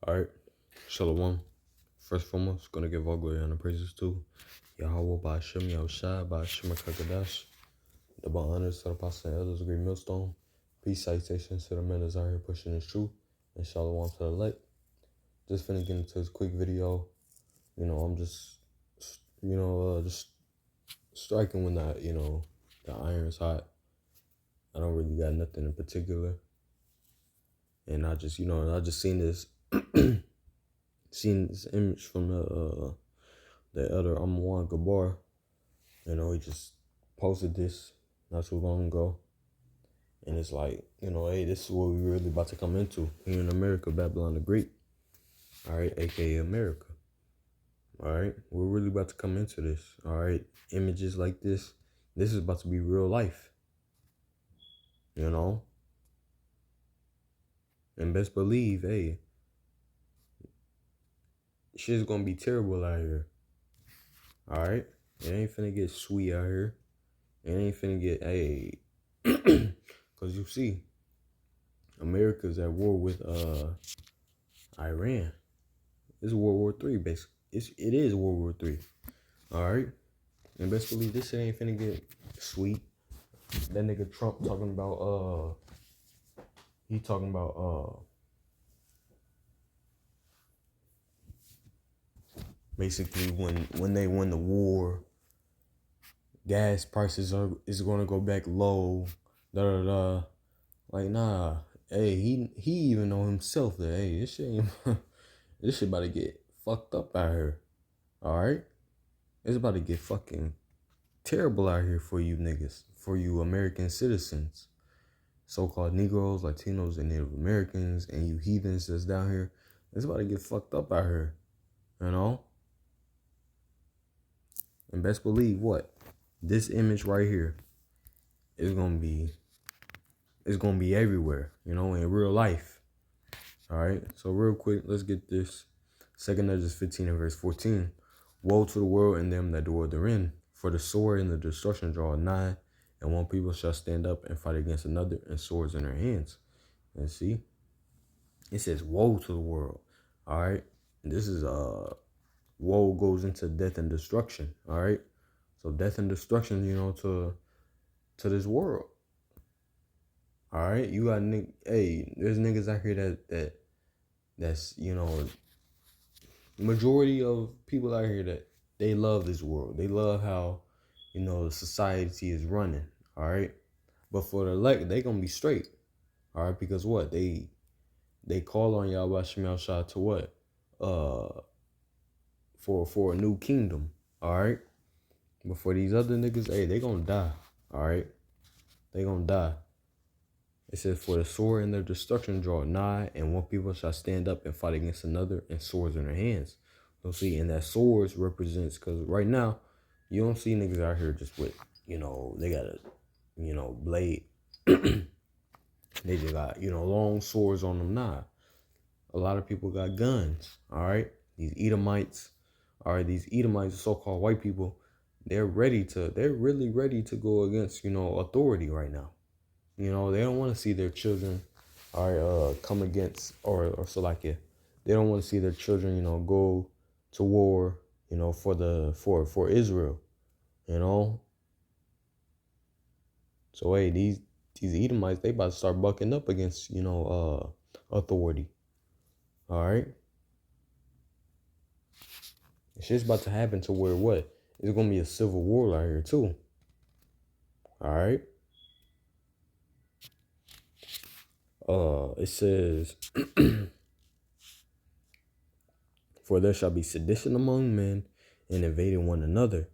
Alright, Shalom. First and foremost, gonna give all glory and praises to Yahweh Ba'ashem Yahushua Ba'ashem Kakadash. Double honors to the apostles and elders of Great Millstone. Peace, salutations to the men that's out here pushing this truth. And Shalom to the elect. Just finna get into this quick video. I'm just, just striking when the iron's hot. I don't really got nothing in particular. And I just seen this image from the elder Amwan Gabar. He just posted this not too long ago. And it's like, hey, this is what we're really about to come into here in America, Babylon the Great. All right, aka America. All right, we're really about to come into this. All right, images like this is about to be real life. And best believe, hey, shit's gonna be terrible out here. All right, it ain't finna get sweet out here. It ain't finna get, hey, cause you see, America's at war with Iran. It's World War III, basically. It is World War III. All right, and best believe this shit ain't finna get sweet. That nigga Trump talking about basically when they win the war, gas prices is gonna go back low. Da da da. Like nah. Hey, he even know himself that hey, this shit about to get fucked up out here. All right, it's about to get fucking terrible out here for you niggas, for you American citizens, so-called Negroes, Latinos, and Native Americans, and you heathens that's down here. It's about to get fucked up out here, And best believe what? This image right here is gonna be everywhere, in real life. All right, so real quick, let's get this. 2 Ezra 15 and verse 14. Woe to the world and them that dwell therein, for the sword and the destruction draw nigh, and one people shall stand up and fight against another, and swords in their hands. And see, it says woe to the world. All right, and this is woe goes into death and destruction. All right, so death and destruction, to this world. All right, you got there's niggas out here that's majority of people out here that they love this world. They love how the society is running. All right, but for the elect, they gonna be straight. All right, because what they call on Yahweh Shemel Shah to what for a new kingdom. All right, but for these other niggas, hey, they gonna die. All right, they gonna die. It says, for the sword and their destruction draw nigh, and one people shall stand up and fight against another, and swords in their hands. You'll see, and that swords represents, because right now, you don't see niggas out here just with, they got a, blade. They just got, long swords on them now. A lot of people got guns, all right? These Edomites, so-called white people, they're really ready to go against, authority right now. They don't want to see their children come against or so like it. They don't want to see their children, go to war, for Israel, So hey, these Edomites, they about to start bucking up against, authority. All right. Shit's about to happen to where what? It's gonna be a civil war out here too. All right. It says, for there shall be sedition among men and invading one another.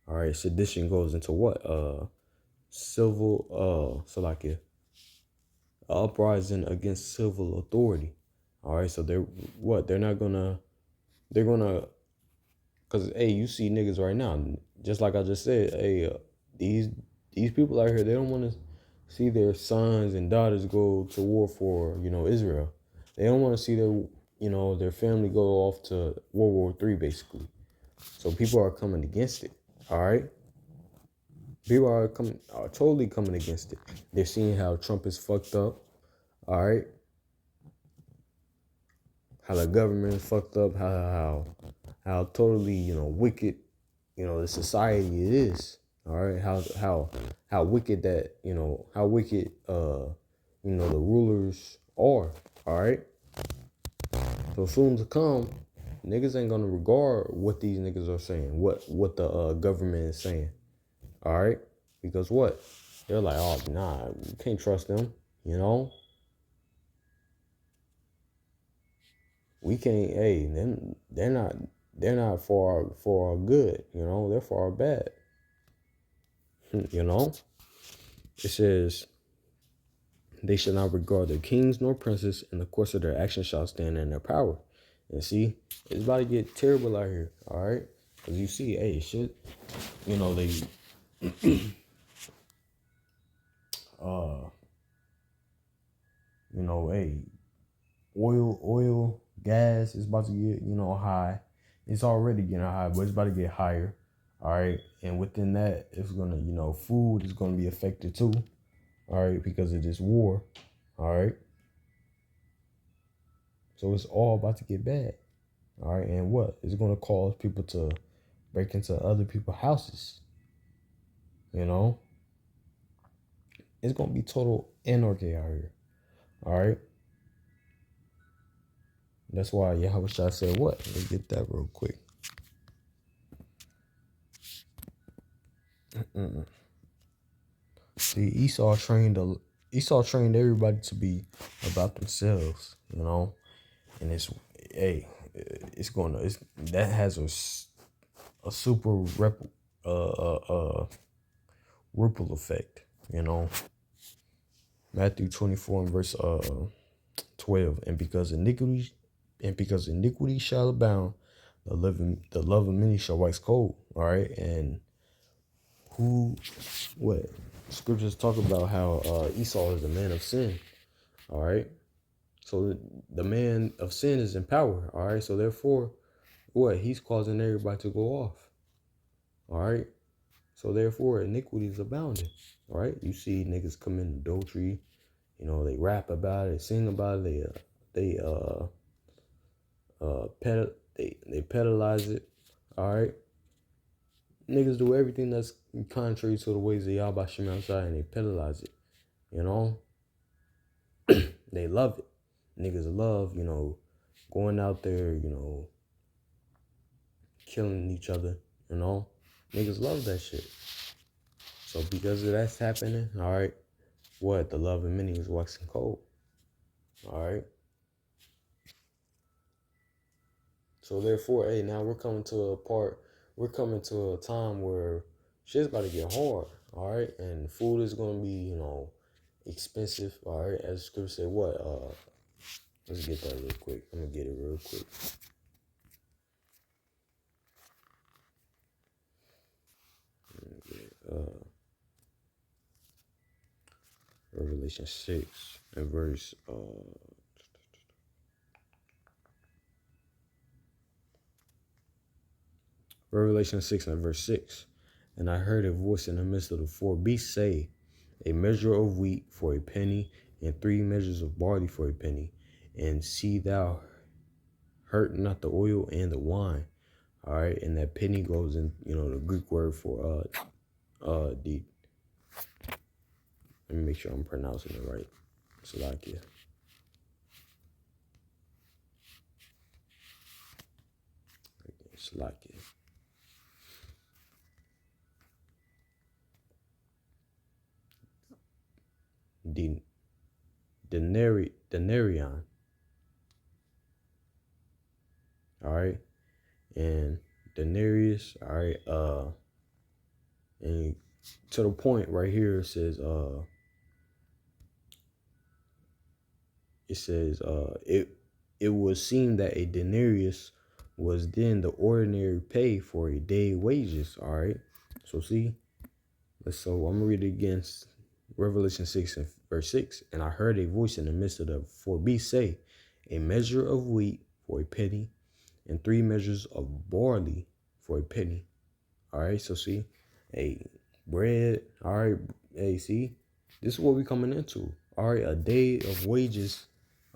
All right, sedition goes into what? Civil, uprising against civil authority. All right, so they're gonna, cause hey, you see niggas right now, just like I just said, hey, these people out here, they don't want to see their sons and daughters go to war for, Israel. They don't want to see their family go off to World War III, basically. So people are coming against it. All right. People are totally coming against it. They're seeing how Trump is fucked up. All right. how the government is fucked up, how totally, wicked, the society is. All right, how wicked that, how wicked the rulers are. All right. So soon to come, niggas ain't gonna regard what these niggas are saying, what the government is saying. All right, because what? They're like, oh nah, you can't trust them. You know, we can't. Hey, them they're not for our good. They're for our bad. you know, it says they shall not regard their kings nor princes, and the course of their actions shall stand in their power. And see, it's about to get terrible out here. All right, because you see, hey, shit. They uh hey, oil, gas is about to get, high. It's already getting high, but it's about to get higher. All right. And within that, it's gonna, food is gonna be affected too. All right, because of this war. All right. So it's all about to get bad. All right. And what? It's gonna cause people to break into other people's houses. It's gonna be total anarchy out here. All right. That's why Yahweh Shai said what? Let's get that real quick. See, Esau trained everybody to be about themselves, and that has a super ripple effect, Matthew 24 and verse 12, and because iniquity shall abound, the love of many shall wax cold. All right, and what scriptures talk about how Esau is the man of sin. All right, so the man of sin is in power. All right, so therefore, what he's causing everybody to go off. All right, so therefore iniquity is abounding. All right, you see niggas commit adultery. They rap about it, sing about it. They pedalize it. All right. Niggas do everything that's contrary to the ways of Yahweh Shem outside, and they pedalize it. They love it. Niggas love, going out there, killing each other, Niggas love that shit. So because of that's happening, all right, what? The love of many is waxing cold. All right. So therefore, hey, now we're coming to a time where shit's about to get hard, all right? And food is gonna be, expensive, all right? As the scripture said, what? Let's get that real quick. I'm gonna get it real quick. Revelation 6 and verse Revelation 6 and verse 6. And I heard a voice in the midst of the four beasts say, a measure of wheat for a penny, and 3 measures of barley for a penny. And see thou hurt not the oil and the wine. All right. And that penny goes in, the Greek word for the. Let me make sure I'm pronouncing it right. Salakia. Salakia. Denarion. All right. And denarius. All right. And to the point right here, it says it would seem that a denarius was then the ordinary pay for a day wages. All right. So see, so I'm gonna read it again. Revelation 6 and verse 6. And I heard a voice in the midst of the four beasts say, a measure of wheat for a penny, and 3 measures of barley for a penny. All right. So see, bread. All right. Hey, see, this is what we coming into. All right. A day of wages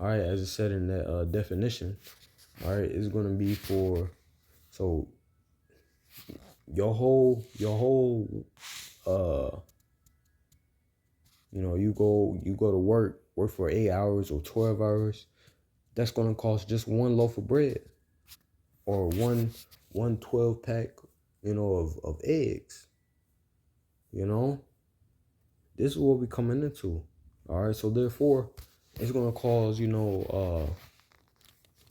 All right, as it said in that definition, all right, it's gonna be for so your whole you go to work for 8 hours or 12 hours. That's gonna cost just one loaf of bread or one 12 pack, of eggs. You know, this is what we coming into. All right, so therefore, it's gonna cause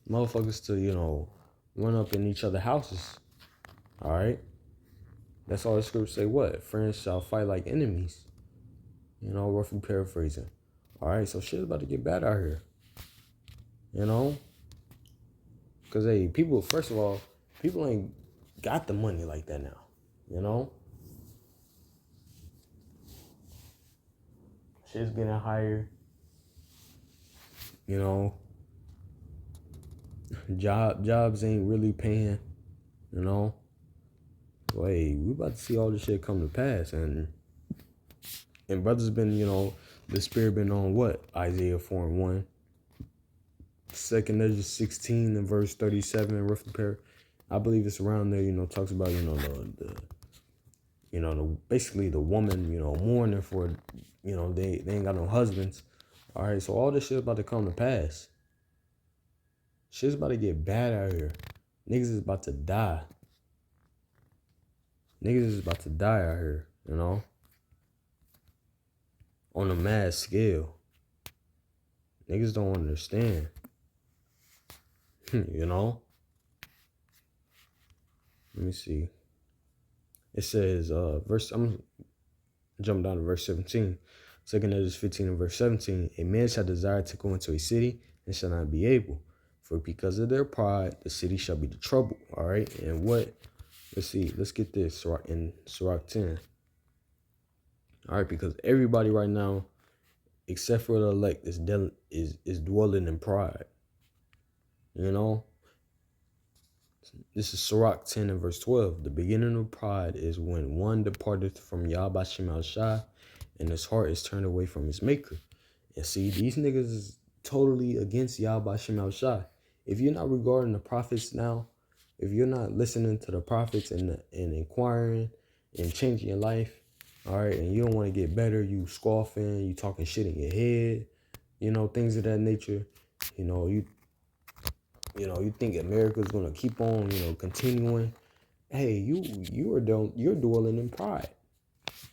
motherfuckers to run up in each other's houses. All right, that's all the scriptures say. What friends shall fight like enemies. Roughly paraphrasing. All right, so shit's about to get bad out here. Because hey, people. First of all, people ain't got the money like that now. Shit's getting higher. You know, jobs ain't really paying. So hey, we about to see all this shit come to pass, and brothers been, the spirit been on what? Isaiah 4:1. 2nd Ezra 16 and verse 37, roughly pair. I believe it's around there, talks about, basically the woman, mourning for, they ain't got no husbands. All right, so all this shit about to come to pass. Shit's about to get bad out here. Niggas is about to die. Niggas is about to die out here, on a mass scale. Niggas don't understand. Let me see. It says, I'm jumping down to verse 17. 2nd Ezra 15 and verse 17. A man shall desire to go into a city and shall not be able. For because of their pride, the city shall be the trouble. All right. And what? Let's see. Let's get this in Sirach 10. All right. Because everybody right now, except for the elect, is dwelling in pride. This is Sirach 10 and verse 12. The beginning of pride is when one departeth from Yahweh Shem Shai, and his heart is turned away from his maker. And see, these niggas is totally against Yahweh Shem Shai. If you're not regarding the prophets now, if you're not listening to the prophets and inquiring and changing your life, all right, and you don't want to get better, you scoffing, you talking shit in your head, things of that nature, you think America's gonna keep on, continuing. Hey, you're dwelling in pride.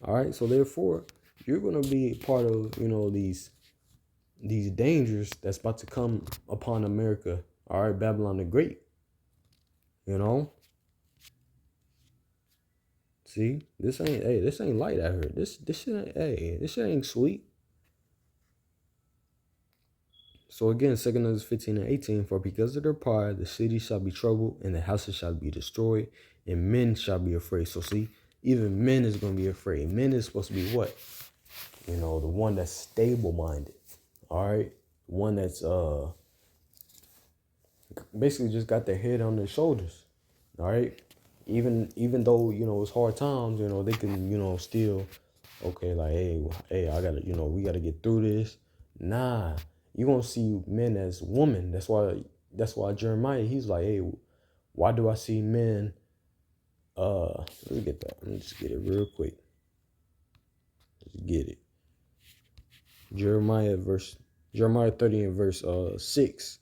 All right, so therefore, you're gonna be part of, these dangers that's about to come upon America. All right, Babylon the Great. See, this ain't light out here. This shit ain't sweet. So again, 2nd Ezra 15 and 18, for because of their pride, the city shall be troubled, and the houses shall be destroyed, and men shall be afraid. So see, even men is going to be afraid. Men is supposed to be what? The one that's stable-minded. All right? One that's basically just got their head on their shoulders. All right? Even though, it's hard times, they can, still, okay, like, hey, I got to, we got to get through this. Nah. You're going to see men as women. That's why Jeremiah, he's like, hey, why do I see men? Let me get that. Let me just get it real quick. Let's get it. Jeremiah 30 and verse 6.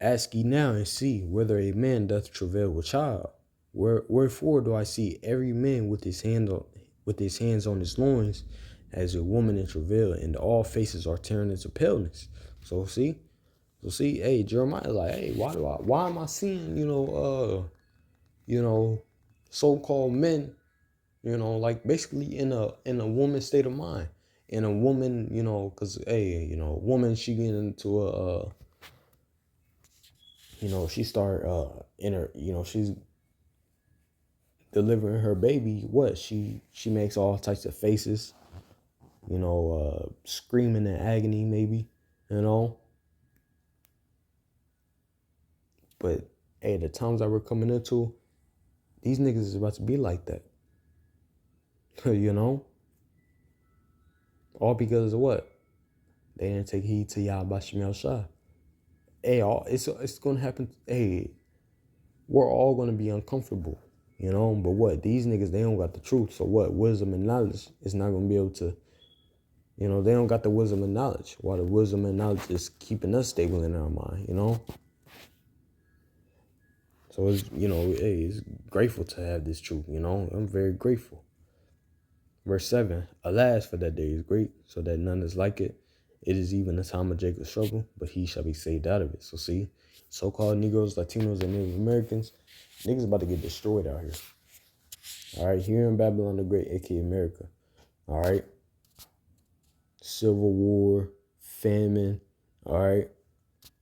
Ask ye now and see whether a man doth travail with child. Wherefore do I see every man with his hands on his loins, as a woman in travail, and all faces are turned into paleness. So see, hey, Jeremiah, like, hey, why am I seeing, so-called men, like basically in a woman's state of mind, in a woman, because hey, woman, she get into she start in her, she's delivering her baby. What she makes all types of faces. Screaming in agony, maybe, But, hey, the times that we're coming into, these niggas is about to be like that. All because of what? They didn't take heed to Yah Bashim Yahshua. Hey, it's gonna happen. Hey, we're all gonna be uncomfortable, you know. But what, these niggas, they don't got the truth. So what, wisdom and knowledge is not gonna be able to, you know, they don't got the wisdom and knowledge. While the wisdom and knowledge is keeping us stable in our mind, you know. So it's, you know, hey, it's grateful to have this truth, you know. I'm very grateful. Verse 7, alas, for that day is great, so that none is like it. It is even the time of Jacob's struggle, but he shall be saved out of it. So see, so-called Negroes, Latinos, and Native Americans, niggas about to get destroyed out here. All right, here in Babylon the Great, aka America. All right, Civil War, famine. All right,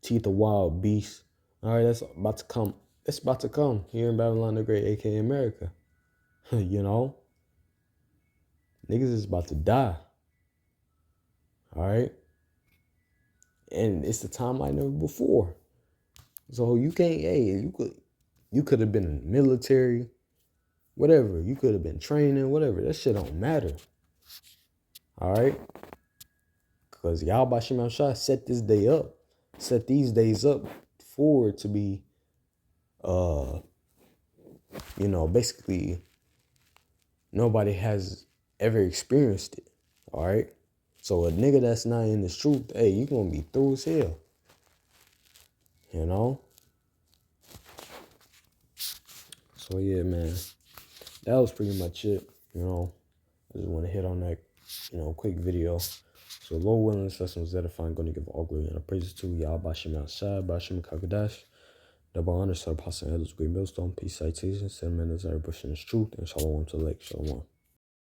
teeth of wild beasts. All right, that's about to come. It's about to come here in Babylon the Great, aka America. You know, niggas is about to die. All right, and it's the time like never before. So you can't. Hey, you could have been in the military, whatever. You could have been training, whatever. That shit don't matter. All right, because Yahweh Bashim Yahshua set this day up, set these days up for it to be, you know, basically nobody has ever experienced it. All right. So a nigga that's not in this truth, hey, you gonna be through as hell. You know? So yeah, man. That was pretty much it. You know, I just want to hit on that, you know, quick video. So Lord willing, this lesson was edifying. Going to give all glory and praise to Yah Bashim outside, Bashim Kakadash. Double honor to the apostle and elders, great millstone, peace, citation, sentiment, desire, pushing his truth, and shalom to the lake. Shalom.